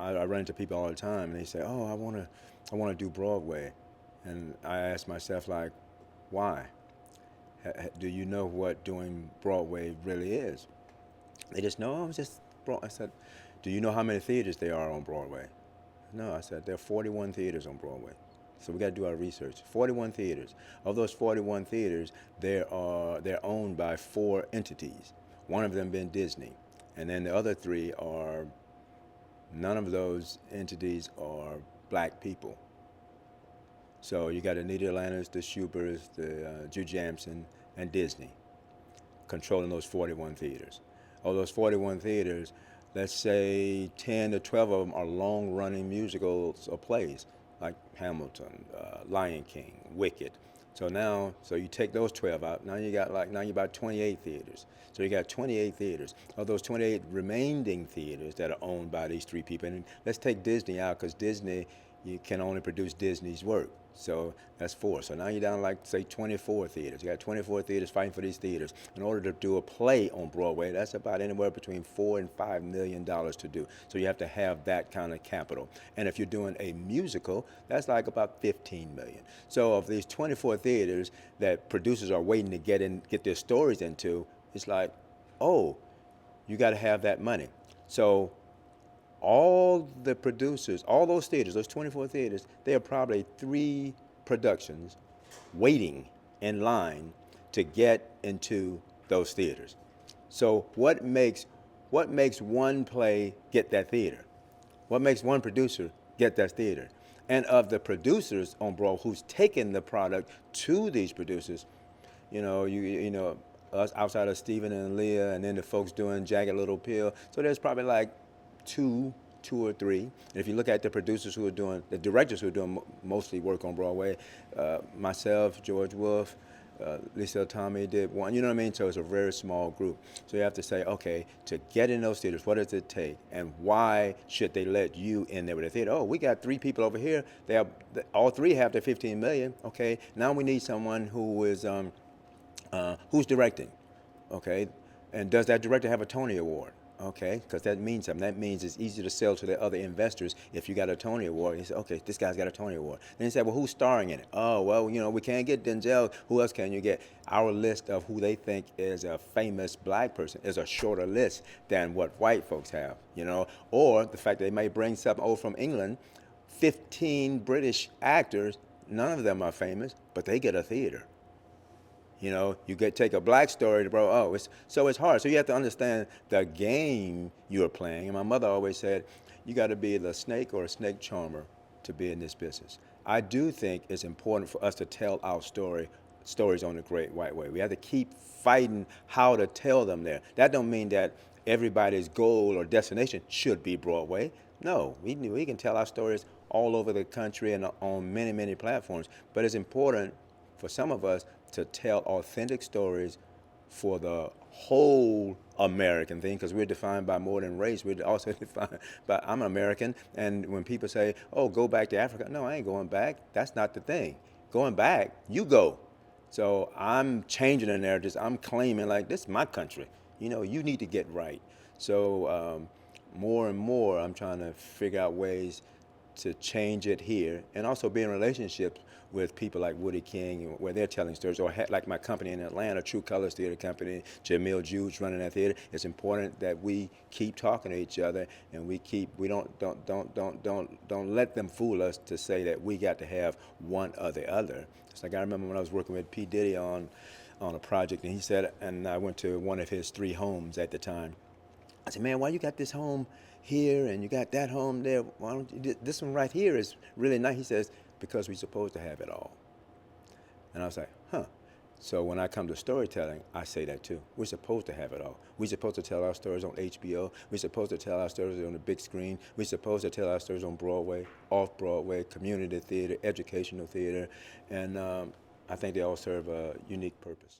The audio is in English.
I run into people all the time, and they say, "Oh, I want to do Broadway," and I ask myself like, why? Do you know what doing Broadway really is? They just know, oh, it's just I said, do you know how many theaters there are on Broadway? No, I said, there are 41 theaters on Broadway. So we got to do our research. 41 theaters. Of those 41 theaters, they're owned by four entities. One of them being Disney, and then the other three are none of those entities are black people. So you got the Nederlanders, the Schuberts, the Jew Jamson, and Disney controlling those 41 theaters. Of those 41 theaters, let's say 10 to 12 of them are long-running musicals or plays, like Hamilton, Lion King, Wicked. So you take those 12 out. Now you about 28 theaters. So you got 28 theaters. Of those 28 remaining theaters that are owned by these three people, and let's take Disney out because Disney, you can only produce Disney's work. So that's four. So now you're down like, say, 24 theaters. You got 24 theaters fighting for these theaters. In order to do a play on Broadway, that's about anywhere between $4 and $5 million to do. So you have to have that kind of capital. And if you're doing a musical, that's like about 15 million. So of these 24 theaters that producers are waiting to get their stories into, it's like, oh, you got to have that money. So all the producers, all those theaters, those 24 theaters, they have probably three productions waiting in line to get into those theaters. So what makes one play get that theater? What makes one producer get that theater? And of the producers on Broadway who's taken the product to these producers, you know, us outside of Stephen and Leah, and then the folks doing Jagged Little Pill. So there's probably like two, two or three. And if you look at the producers who are doing, the directors who are doing mostly work on Broadway, myself, George Wolfe, Lisa Tomei did one. You know what I mean? So it's a very small group. So you have to say, okay, to get in those theaters, what does it take, and why should they let you in there with a theater? Oh, we got three people over here. They have all three have their 15 million. Okay, now we need someone who's directing, okay? And does that director have a Tony Award? Okay, because that means something. That means it's easy to sell to the other investors if you got a Tony Award. You say, okay, this guy's got a Tony Award. Then you say, well, who's starring in it? Oh, well, we can't get Denzel. Who else can you get? Our list of who they think is a famous black person is a shorter list than what white folks have, Or the fact that they may bring something over from England, 15 British actors, none of them are famous, but they get a theater. You take a black story, bro. Oh, it's hard. So you have to understand the game you are playing. And my mother always said, you got to be the snake or a snake charmer to be in this business. I do think it's important for us to tell our stories on the Great White Way. We have to keep fighting how to tell them there. That don't mean that everybody's goal or destination should be Broadway. No, we can tell our stories all over the country and on many, many platforms. But it's important for some of us to tell authentic stories for the whole American thing, because we're defined by more than race. We're also defined by, I'm American, and when people say, oh, go back to Africa, no, I ain't going back. That's not the thing. Going back, you go. So I'm changing the narratives. I'm claiming, like, this is my country. You need to get right. So more and more, I'm trying to figure out ways to change it here, and also be in relationships with people like Woody King, where they're telling stories, or like my company in Atlanta, True Colors Theater Company, Jamil Jude's running that theater. It's important that we keep talking to each other, and we don't let them fool us to say that we got to have one or the other. It's like I remember when I was working with P. Diddy on a project, and he said, and I went to one of his three homes at the time. I said, man, why you got this home here and you got that home there? Why don't you, this one right here is really nice. He says, because we're supposed to have it all. And I was like, huh. So when I come to storytelling, I say that too. We're supposed to have it all. We're supposed to tell our stories on HBO. We're supposed to tell our stories on the big screen. We're supposed to tell our stories on Broadway, off-Broadway, community theater, educational theater. And I think they all serve a unique purpose.